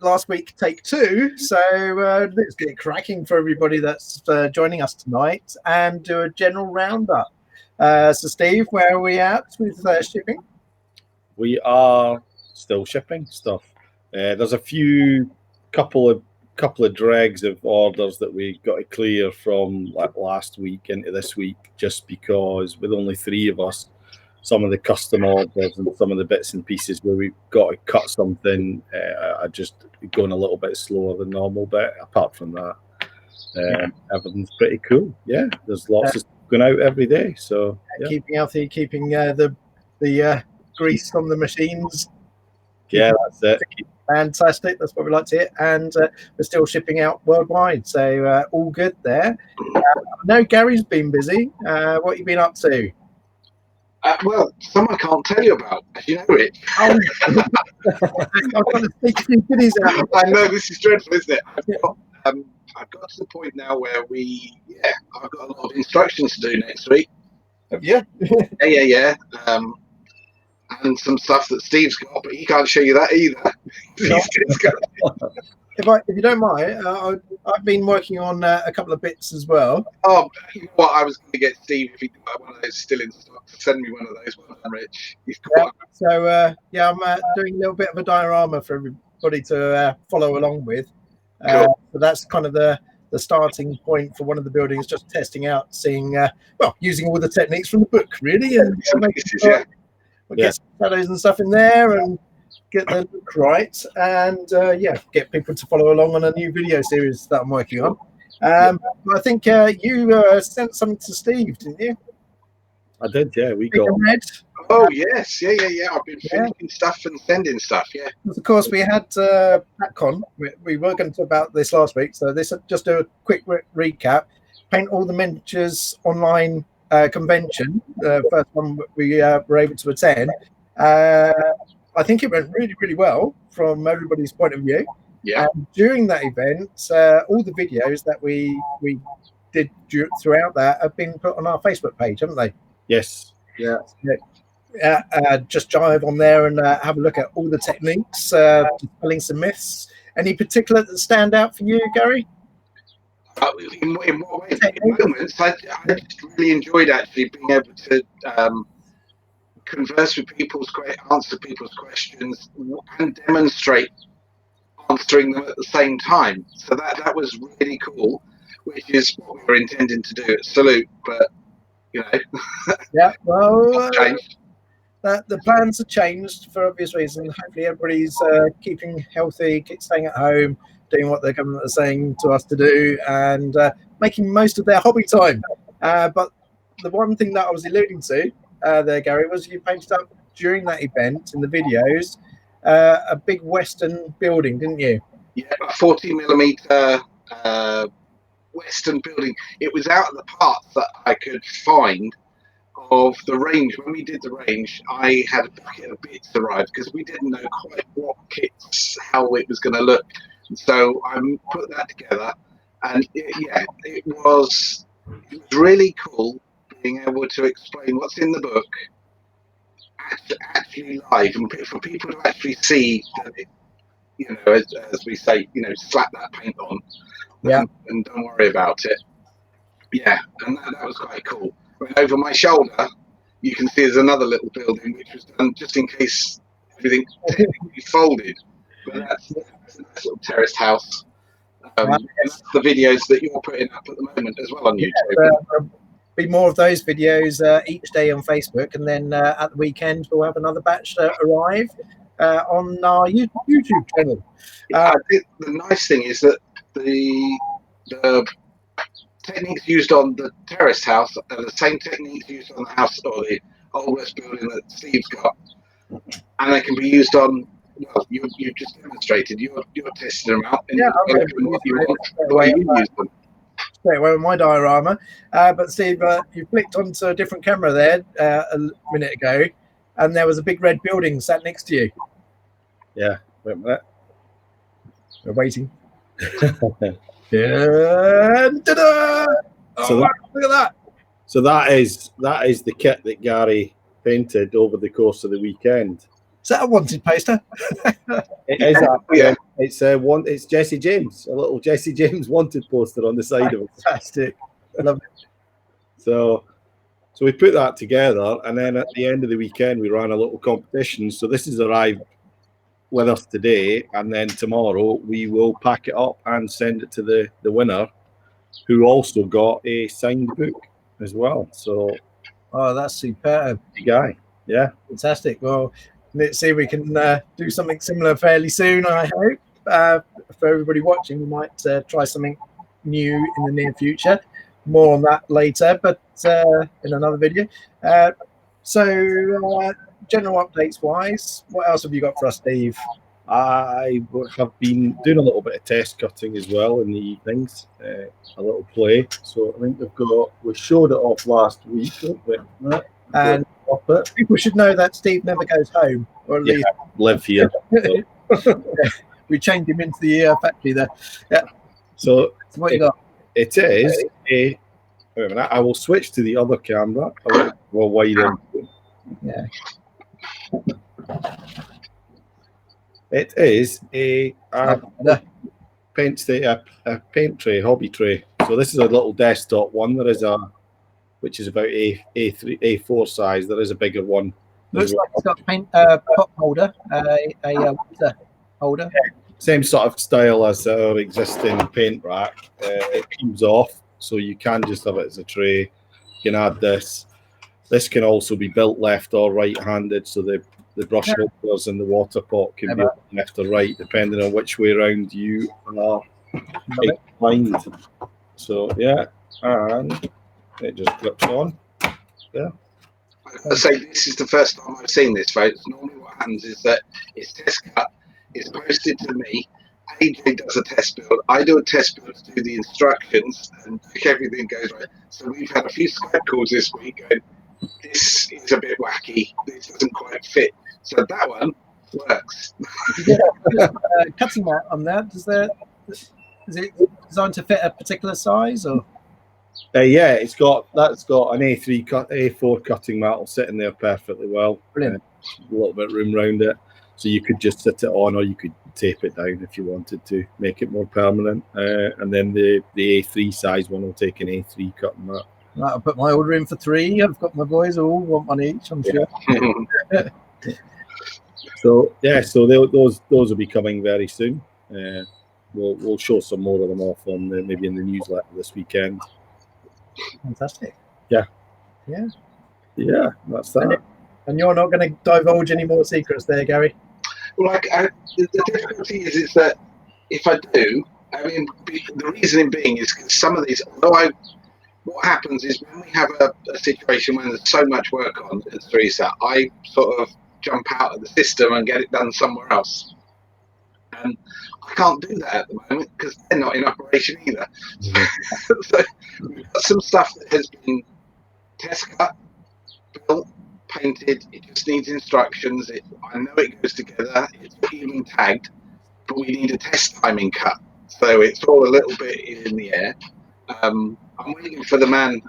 last week, take two. So let's get cracking for everybody that's joining us tonight and do a general roundup. So, Steve, where are we at with shipping? We are still shipping stuff. There's a couple of dregs of orders that we got to clear from like last week into this week, just because with only 3 of us, some of the custom orders and some of the bits and pieces where we've got to cut something are just going a little bit slower than normal. But apart from that, everything's pretty cool. Yeah, there's lots of stuff going out every day. So keeping healthy, keeping the grease on the machines. Yeah, that's it. Fantastic. That's what we like to hear. And we're still shipping out worldwide. So all good there. I know Gary's been busy. What have you been up to? Well, someone can't tell you about, as you know, Rich. I'm trying to speak a few goodies out. I know, this is dreadful, isn't it? I've got to the point now where I've got a lot of instructions to do next week. Yeah. Yeah. And some stuff that Steve's got, but he can't show you that either. If you don't mind, I've been working on a couple of bits as well. Oh, I was going to get Steve, if he got one of those still in stock, to send me one of those. Well done, Rich. So I'm doing a little bit of a diorama for everybody to follow along with. Cool. So that's kind of the starting point for one of the buildings, just testing out, seeing, using all the techniques from the book, really, and get some shadows and stuff in there and get the look right, and get people to follow along on a new video series that I'm working on. I think you sent something to Steve, didn't you? I did, yeah. We got. Oh yes, yeah. I've been finishing stuff and sending stuff. Yeah. Of course, we had PatCon. We were going to talk about this last week, so this just a quick recap. Paint all the miniatures online convention, first one we were able to attend. I think it went really, really well from everybody's point of view. Yeah. During that event, all the videos that we did throughout that have been put on our Facebook page, haven't they? Yes. Yeah. Just dive on there and have a look at all the techniques, dispelling some myths. Any particular that stand out for you, Gary? In what way? In moments, I just really enjoyed actually being able to converse with answer people's questions, and demonstrate answering them at the same time. So that was really cool, which is what we were intending to do at Salute, but yeah, well, changed. The plans have changed for obvious reasons. Hopefully, everybody's keeping healthy, staying at home, doing what the government are saying to us to do, and making most of their hobby time. But the one thing that I was alluding to there, Gary, was you painted up during that event in the videos a big Western building, didn't you? Yeah, a 40mm Western building. It was out of the parts that I could find of the range. When we did the range, I had a bucket of bits arrived because we didn't know quite what kits, how it was going to look. So I put that together, and it was really cool being able to explain what's in the book actually live, and for people to actually see that it, as we say, slap that paint on, and don't worry about it. Yeah, and that was quite cool. Over my shoulder, you can see there's another little building which was done just in case everything folded. But that's a nice little terraced house. That's the videos that you're putting up at the moment as well on YouTube. There'll be more of those videos each day on Facebook, and then at the weekend we'll have another batch arrive on our YouTube channel. I think the nice thing is that the techniques used on the terraced house are the same techniques used on the house or the old west building that Steve's got, and they can be used on. Well, you've just demonstrated. You're testing them out, and the way you use them. Straight away with my diorama, but Steve, you flicked onto a different camera there a minute ago, and there was a big red building sat next to you. Yeah, wait a minute. We're waiting. And ta-da! Look at that. So that is the kit that Gary painted over the course of the weekend. Is that a wanted poster? It is. Yeah. It's Jesse James, a little Jesse James wanted poster on the side of it. Fantastic. Love it. So we put that together, and then at the end of the weekend, we ran a little competition. So this has arrived with us today, and then tomorrow we will pack it up and send it to the winner, who also got a signed book as well. So, Oh, that's superb. guy, yeah, Fantastic. Well, let's see if we can do something similar fairly soon, I hope. For everybody watching, we might try something new in the near future. More on that later, but in another video. So, general updates wise, what else have you got for us, Steve? I have been doing a little bit of test cutting as well in the evenings, a little play. So I think we showed it off last week, And people should know that Steve never goes home, or at least live here. So. We changed him into the factory there. Yeah. So what you got? It is a. Wait a minute. I will switch to the other camera. We'll widen. Yeah. It is a paint tray, hobby tray. So this is a little desktop one. There is which is about A4 size. There is a bigger one. Looks like it's got a paint pot holder, a water holder. Same sort of style as our existing paint rack. It comes off, so you can just have it as a tray. You can add this. This can also be built left or right-handed, so the brush holders and the water pot can be left or right, depending on which way around you are inclined. So yeah, and it just clips on. Yeah. I say this is the first time I've seen this, folks. Normally, what happens is that it's test cut, it's posted to me. AJ does a test build. I do a test build to do the instructions, and everything goes right. So we've had a few Skype calls this week going, this is a bit wacky, this doesn't quite fit. So that one works. Cutting mat on that, is it designed to fit a particular size, or? Yeah, that's got an A4 cutting mat sitting there perfectly well. Brilliant. A little bit of room around it, so you could just sit it on, or you could tape it down if you wanted to make it more permanent. And then the A3 size one will take an A3 cutting mat. Right, I'll put my order in for 3. I've got my boys all want one each, I'm sure. So yeah, so those will be coming very soon. We'll show some more of them off on maybe in the newsletter this weekend. Fantastic. Yeah. That's that. And you're not going to divulge any more secrets there, Gary? Well, the difficulty is that if I do, I mean, the reasoning being is because some of these, what happens is when we have a situation when there's so much work on as Teresa, I sort of jump out of the system and get it done somewhere else. And I can't do that at the moment because they're not in operation either. So we've got some stuff that has been test cut, built, painted. It just needs instructions. I know it goes together. It's even tagged, but we need a test timing cut. So it's all a little bit in the air. I'm waiting for the man,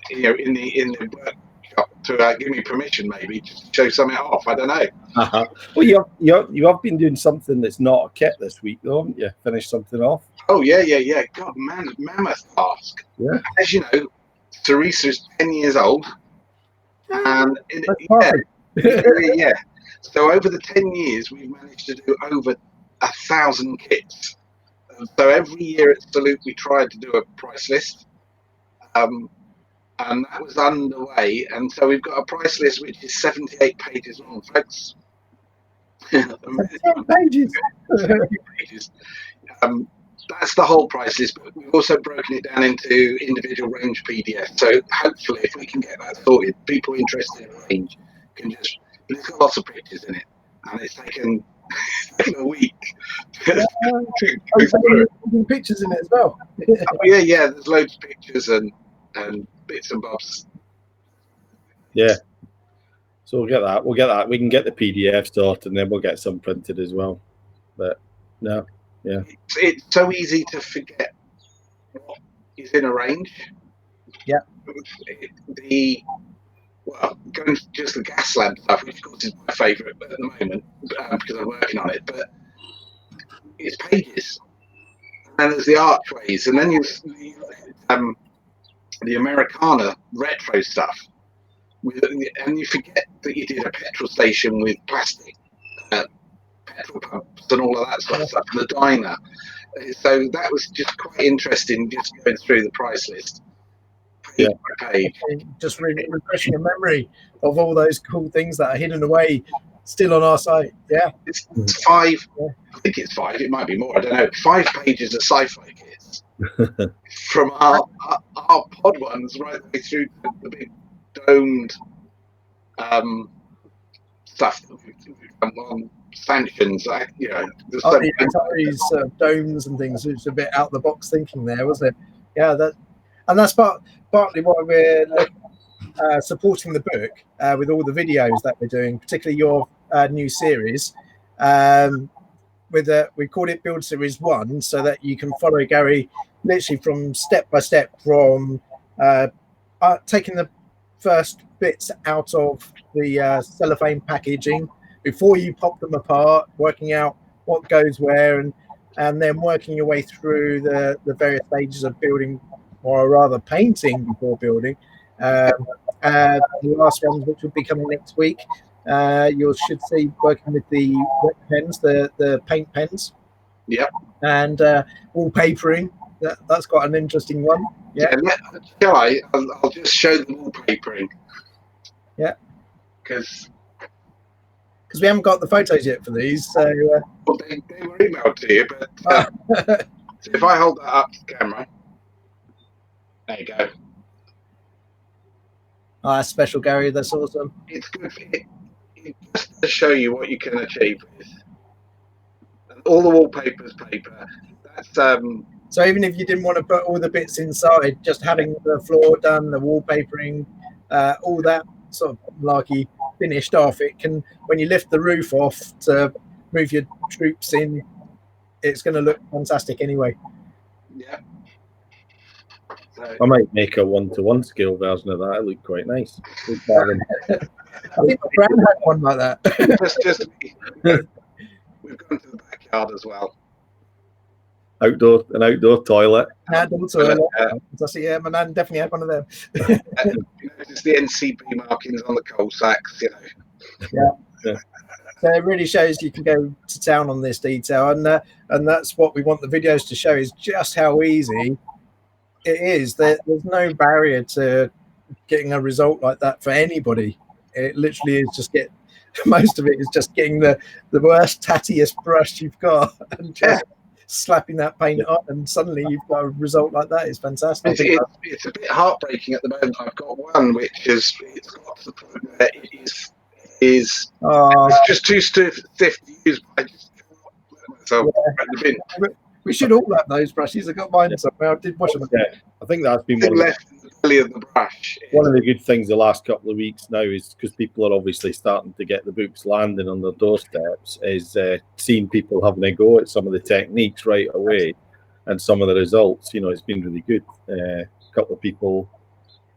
in the workshop to give me permission, maybe to show something off. I don't know. Well, you have been doing something that's not a kit this week, though, haven't you? Finished something off. Oh yeah. God, mammoth task. Yeah. As you know, Teresa's 10 years old, and yeah. So over the 10 years, we've managed to do over 1,000 kits. So every year at Salute, we tried to do a price list, and that was underway. And so we've got a price list which is 78 pages long, folks. 78 pages. 78 pages. That's the whole price list, but we've also broken it down into individual range PDFs. So hopefully, if we can get that sorted, people interested in range can just. But it's got lots of pictures in it, and it's taken a week. Pictures in it as well. Oh, yeah. There's loads of pictures and bits and bobs. Yeah. So we'll get that. We can get the PDF sorted, and then we'll get some printed as well. But no, yeah. It's so easy to forget what is in a range. Yeah. well, going to just the gas lamp stuff, which of course is my favourite at the moment because I'm working on it, but it's pages. And there's the archways, and then you look at the Americana retro stuff, and you forget that you did a petrol station with plastic petrol pumps and all of that sort of stuff, and the diner. So that was just quite interesting, just going through the price list. Page by page. Just refreshing a memory of all those cool things that are hidden away still on our site. Yeah. It's 5, I think it's 5, it might be more, I don't know, 5 pages of sci-fi kits. From our pod ones right the way through to the big domed stuff that we've done on sanctions. You know, the Atari's domes and things. It's a bit out of the box thinking there, wasn't it? Yeah, that's partly why we're supporting the book with all the videos that we're doing, particularly your new series. We called it Build Series 1, so that you can follow Gary literally from step by step, from taking the first bits out of the cellophane packaging before you pop them apart, working out what goes where, and then working your way through the various stages of building, or rather painting before building. The last ones, which will be coming next week, you should see working with the wet pens, the paint pens. Yep. And wallpapering. That's quite an interesting one. Yeah. I'll just show the wallpapering. Yeah. Because we haven't got the photos yet for these, so. Well, they were emailed to you, but so if I hold that up to the camera, there you go. That's special, Gary. That's awesome. It's good just to show you what you can achieve with. And all the wallpaper's paper. That's So even if you didn't want to put all the bits inside, just having the floor done, the wallpapering, all that sort of larky finished off, it can, when you lift the roof off to move your troops in, it's going to look fantastic anyway. Yeah. So, I might make a 1-to-1 scale version of that. It looked quite nice. I think Brad had one like that. We've gone to the backyard as well. An outdoor toilet. Outdoor toilet. Yeah, my nan definitely had one of them. Notice the NCB markings on the coal sacks, you know. Yeah. So it really shows you can go to town on this detail, and that's what we want the videos to show, is just how easy it is. There's no barrier to getting a result like that for anybody. It literally is most of it is just getting the worst, tattiest brush you've got and just slapping that paint on, and suddenly you've got a result like that. It's fantastic. It's a bit heartbreaking at the moment. I've got one which it's got to the point where it is it's just too stiff to use. I just let myself in the bin. We should all have those brushes. I got mine somewhere. I did wash them. Yeah, I think that's been left in the belly of the brush. One of the good things the last couple of weeks now is, because people are obviously starting to get the books landing on their doorsteps, is seeing people having a go at some of the techniques right away and some of the results. You know, it's been really good. A couple of people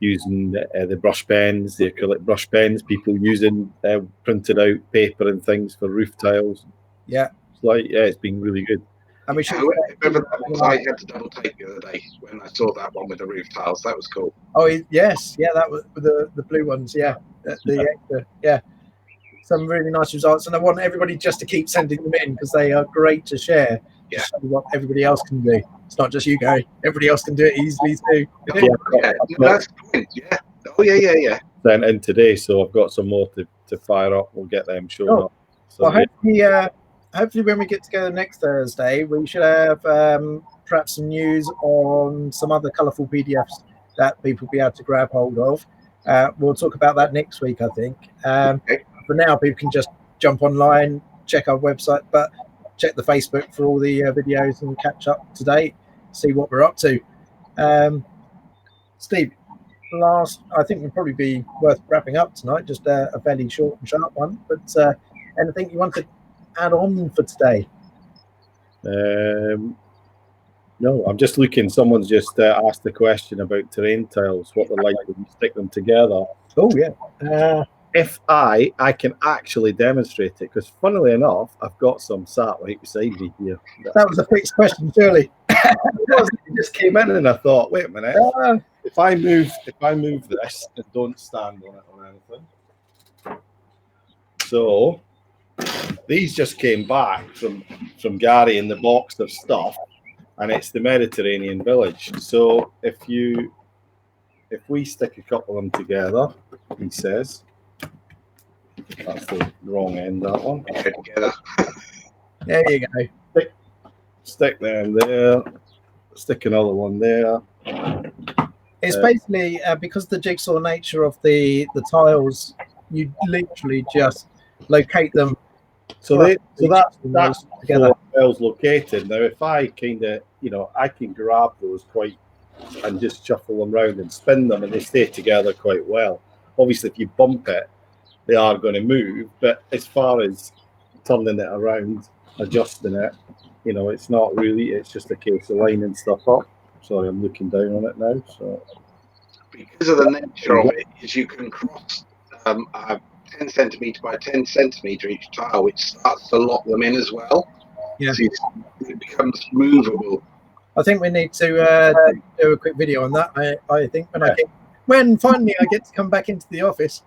using the brush pens, the acrylic brush pens, people using printed out paper and things for roof tiles. Yeah. It's been really good. And we should remember that one I had to double take the other day when I saw that one with the roof tiles. That was cool. Oh yes, yeah, that was the blue ones. Yeah, some really nice results, and I want everybody just to keep sending them in, because they are great to share. Yeah, to show what everybody else can do. It's not just you, Gary. Everybody else can do it easily too. That's good. Yeah. Oh yeah. Sent in today, so I've got some more to fire up. We'll get them shown up. So, well, hopefully when we get together next Thursday, we should have perhaps some news on some other colourful PDFs that people will be able to grab hold of. We'll talk about that next week, I think. For now, people can just jump online, check our website, but check the Facebook for all the videos and catch up to date, see what we're up to. Steve, I think would probably be worth wrapping up tonight, just a fairly short and sharp one, but anything you want to add on for today? No, I'm just looking. Someone's just asked the question about terrain tiles, what they're like when you stick them together. Oh, yeah. If I can actually demonstrate it, because funnily enough, I've got some sat right beside me here. That was a fixed question, surely. It just came in, and I thought, wait a minute. If I move this and don't stand on it or anything, so these just came back from Gary in the box of stuff, and it's the Mediterranean village. So if we stick a couple of them together, he says, that's the wrong end, that one. Together. There you go. Stick them there. Stick another one there. It's basically because the jigsaw nature of the tiles, you literally just locate them. So that's together. tiles located. Now, if I kind of, I can grab those and just shuffle them around and spin them, and they stay together quite well. Obviously, if you bump it, they are going to move. But as far as turning it around, adjusting it, it's not really. It's just a case of lining stuff up. Sorry, I'm looking down on it now. So because of the nature of it, is you can cross a 10 centimetre by 10 centimetre each tile, which starts to lock them in as well. Yeah, so it becomes movable. I think we need to do a quick video on that. I think when finally I get to come back into the office.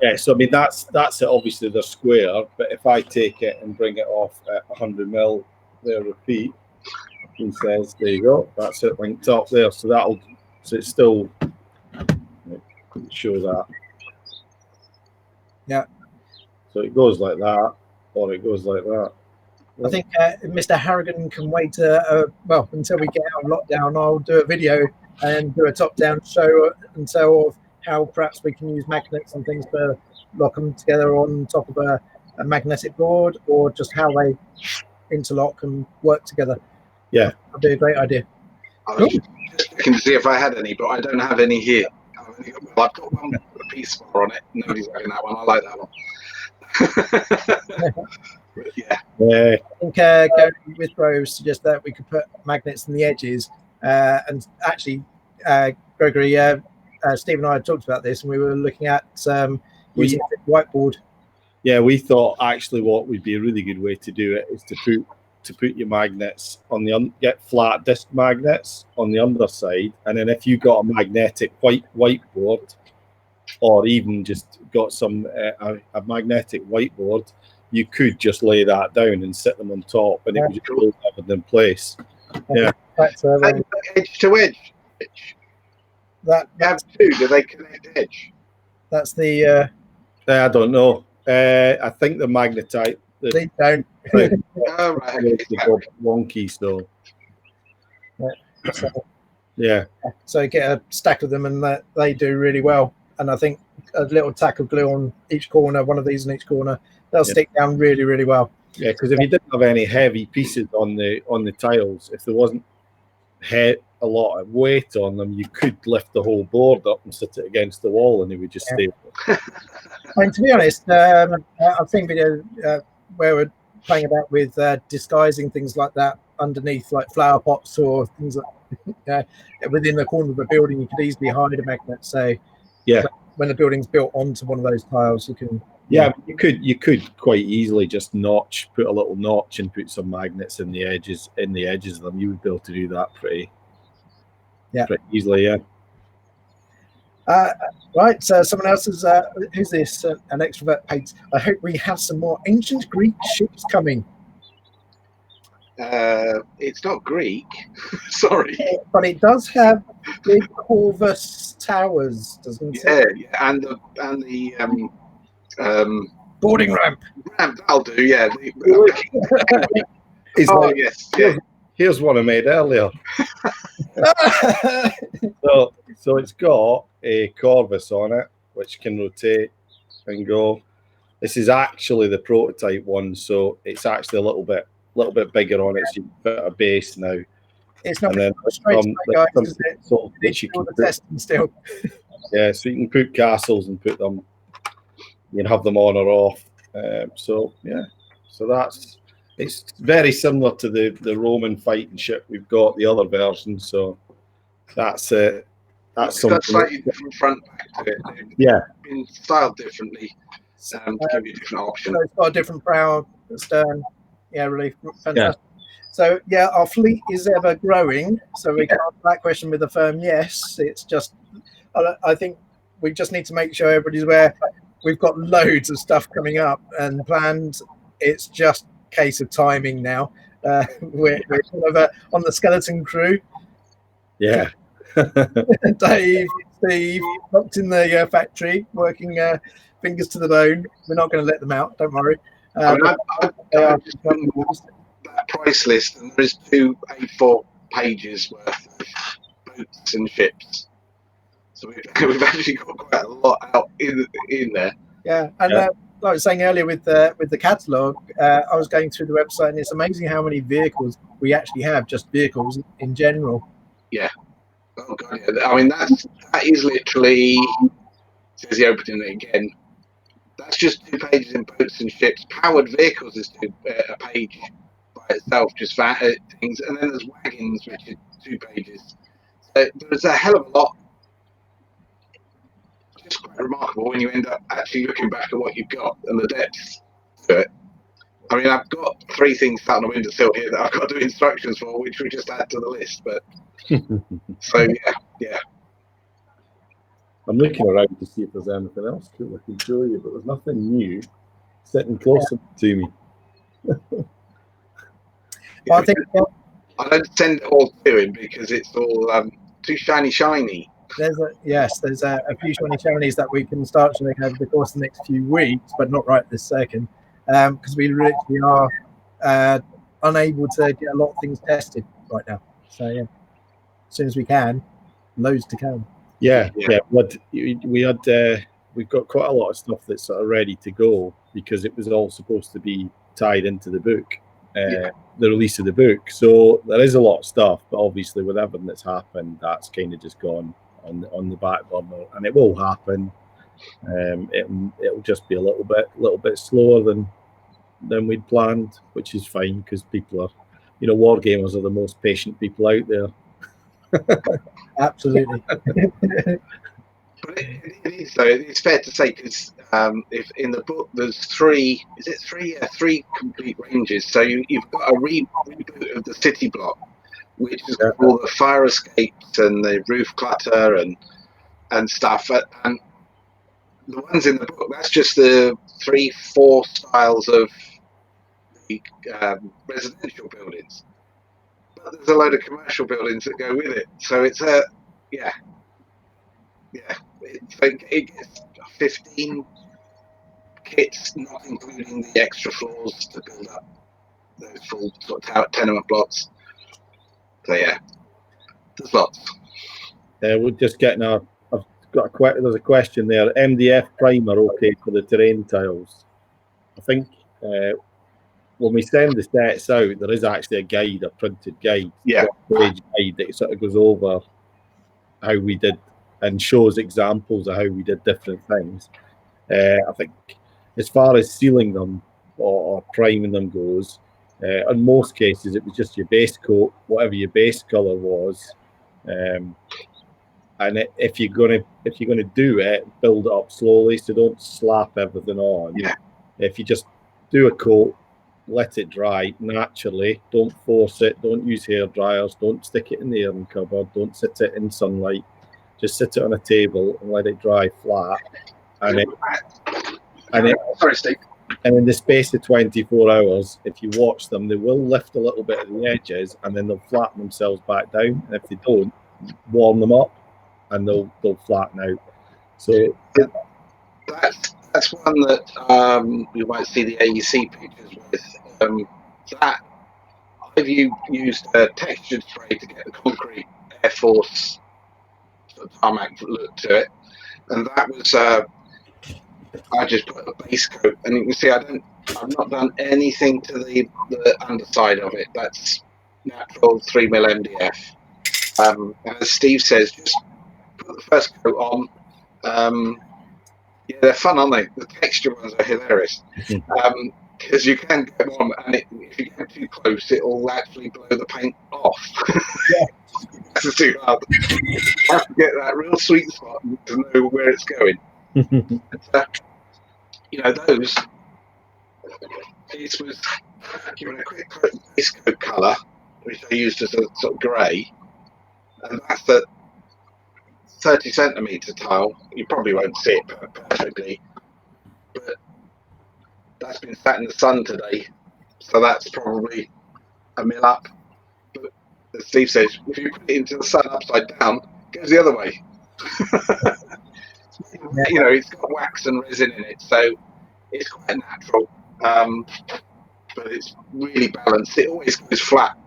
Yeah, so I mean that's it. Obviously they're square, but if I take it and bring it off at 100 mil, there repeat. He says, there you go. That's it linked up there. So it's still show that. Yeah. So it goes like that, or it goes like that. I think Mr. Harrigan can wait until we get out of lockdown. I'll do a video and do a top-down show and tell of how perhaps we can use magnets and things to lock them together on top of a magnetic board, or just how they interlock and work together. Yeah, that'd be a great idea. I was just looking to see if I had any, but I don't have any here. I've got one with a piece bar on it. Nobody's having that one. I like that one. Yeah. I think Gary Withrow suggests that we could put magnets in the edges, and actually, Gregory, Steve and I had talked about this, and we were looking at using a whiteboard. Yeah, we thought actually what would be a really good way to do it is to put your magnets on get flat disc magnets on the underside, and then if you got a magnetic whiteboard, or even just got some a magnetic whiteboard, you could just lay that down and sit them on top, and it would just hold everything in place. Yeah. Edge to edge. That have two. Do they connect edge? That's the. I don't know. I think the magnetite. They don't. Oh, right. Okay. Wonky, so. Yeah. So get a stack of them, and they do really well. And I think a little tack of glue on each corner, one of these in each corner, they'll stick down really, really well. Yeah, because if you didn't have any heavy pieces on the tiles, if there wasn't a lot of weight on them, you could lift the whole board up and sit it against the wall, and it would just stay. And to be honest, I've seen videos where we're playing about with disguising things like that underneath, like flower pots or things like within the corner of a building. You could easily hide a magnet. So yeah, when the building's built onto one of those tiles, you can. Yeah, you could quite easily just put a little notch and put some magnets in the edges of them. You would be able to do that pretty easily. Yeah. Right. So someone else is who's this? An extrovert paints. I hope we have some more ancient Greek ships coming. It's not Greek. Sorry. But it does have big Corvus towers, doesn't it? Yeah, and the boarding ramp. I'll do. Yeah. Yes. Yeah. Here's one I made earlier. So it's got a Corvus on it, which can rotate and go. This is actually the prototype one, so it's actually a little bit bigger on it. So you can put a base now. It's not straight guys, is it? So you can testing still. Yeah, so you can put castles and put them. You can have them on or off. So that's It's very similar to the Roman fighting ship we've got, the other version. So that's it. That's It's got something. slightly different front back to it. Yeah. It's been styled differently to give you a different option. So it's got a different prow, stern. Yeah, really fantastic. Yeah. So yeah, our fleet is ever growing. So we can answer that question with a firm yes. It's just, I think we just need to make sure everybody's aware. We've got loads of stuff coming up and planned. It's just a case of timing now. We're sort of on the skeleton crew. Yeah. Dave, Steve, locked in the factory, working fingers to the bone. We're not going to let them out. Don't worry. I've just done that price list, and there is 2 A4 pages worth of boots and ships. So we've actually got quite a lot out in there. Yeah, and like I was saying earlier with the catalogue, I was going through the website, and it's amazing how many vehicles we actually have, just vehicles in general. Yeah. Oh god, yeah. I mean that is literally, says the opening again. That's just 2 pages in boats and ships. Powered vehicles is a page by itself, just things, and then there's wagons, which is 2 pages. So there's a hell of a lot. Just quite remarkable when you end up actually looking back at what you've got and the depth to it. I mean, I've got 3 things sat on the windowsill here that I've got to do instructions for, which we just add to the list. But so yeah. I'm looking around to see if there's anything else cool I can show you, but there's nothing new sitting closer to me. Well, I think I don't send it all to him because it's all too shiny. there's a few shinies that we can start showing over the course of the next few weeks, but not right this second, because we literally are unable to get a lot of things tested right now. So yeah, as soon as we can, loads to come. Yeah. We've got quite a lot of stuff that's sort of ready to go because it was all supposed to be tied into the book, the release of the book. So there is a lot of stuff, but obviously with everything that's happened, that's kind of just gone on the back burner, and it will happen. It'll just be a little bit slower than we'd planned, which is fine because people are, war gamers are the most patient people out there. Absolutely. But it's fair to say because if in the book there's 3 complete ranges. So you've got a reboot of the city block, which is all the fire escapes and the roof clutter and stuff. And the ones in the book, that's just the 3-4 styles of the residential buildings. But there's a load of commercial buildings that go with it. So it's it gets 15 kits, not including the extra floors to build up those full sort of tenement blocks. So yeah, there's lots. We're just getting there's a question there. MDF primer okay for the terrain tiles? I think when we send the sets out, there is actually a printed guide, page guide that sort of goes over how we did and shows examples of how we did different things. I think as far as sealing them or priming them goes, in most cases it was just your base coat, whatever your base color was, and if you're gonna do it, build it up slowly. So don't slap everything on. Yeah. If you just do a coat, let it dry naturally. Don't force it. Don't use hair dryers. Don't stick it in the airing cupboard. Don't sit it in sunlight. Just sit it on a table and let it dry flat. Sorry, Steve. And in the space of 24 hours, if you watch them, they will lift a little bit at the edges and then they'll flatten themselves back down. And if they don't, warm them up and they'll flatten out. So that's one that you might see the AEC pictures with. That I've used a textured spray to get the concrete Air Force tarmac look to it, and that was I just put a base coat, and you can see I've not done anything to the underside of it. That's natural 3mm MDF. And as Steve says, just put the first coat on. Yeah, they're fun, aren't they? The texture ones are hilarious. because you can get one, and if you get too close, it will actually blow the paint off. Yeah. That's too hard. You have to get that real sweet spot to know where it's going. You know, this was given a quick base coat colour, which I used as a sort of grey, and that's the 30 centimetre tile. You probably won't see it perfectly, but that's been sat in the sun today, so that's probably a mil up. But as Steve says, if you put it into the sun upside down, it goes the other way. You know, it's got wax and resin in it, so it's quite natural, but it's really balanced. It always goes flat.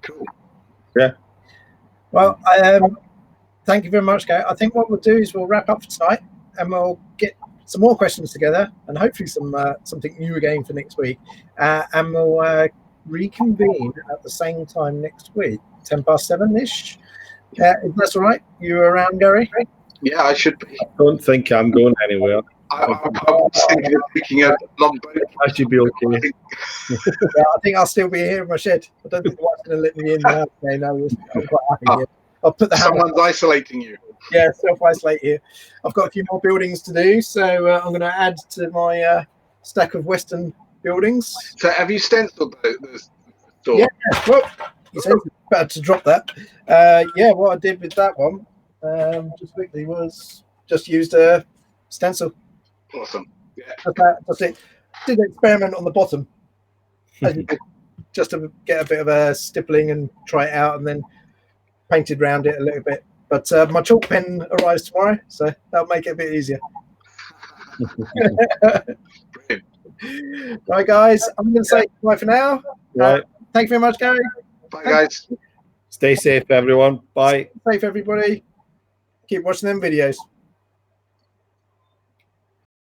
Cool. Yeah. Well, thank you very much, Gary. I think what we'll do is we'll wrap up for tonight, and we'll get some more questions together, and hopefully something new again for next week, and we'll reconvene at the same time next week, 7:10ish. If that's all right, you around, Gary? Yeah, I should be. I don't think I'm going anywhere. I was thinking of taking a long boat. I should be okay. Yeah, I think I'll still be here in my shed. I don't think the wife's going to let me in now. No, I'm quite happy here. I'll put the Someone's isolating you. Yeah, self-isolate here. I've got a few more buildings to do, so I'm going to add to my stack of Western buildings. So have you stenciled the store? Yeah, well, you said better to drop that. Yeah, what I did with that one, just quickly, was just used a stencil. Awesome. Yeah. That's it. Did an experiment on the bottom, just to get a bit of a stippling and try it out, and then painted around it a little bit. But my chalk pen arrives tomorrow, so that'll make it a bit easier. Right, guys, I'm going to say bye for now. Right. Thank you very much, Gary. Bye, guys. Stay safe, everyone. Bye. Stay safe, everybody. Keep watching them videos.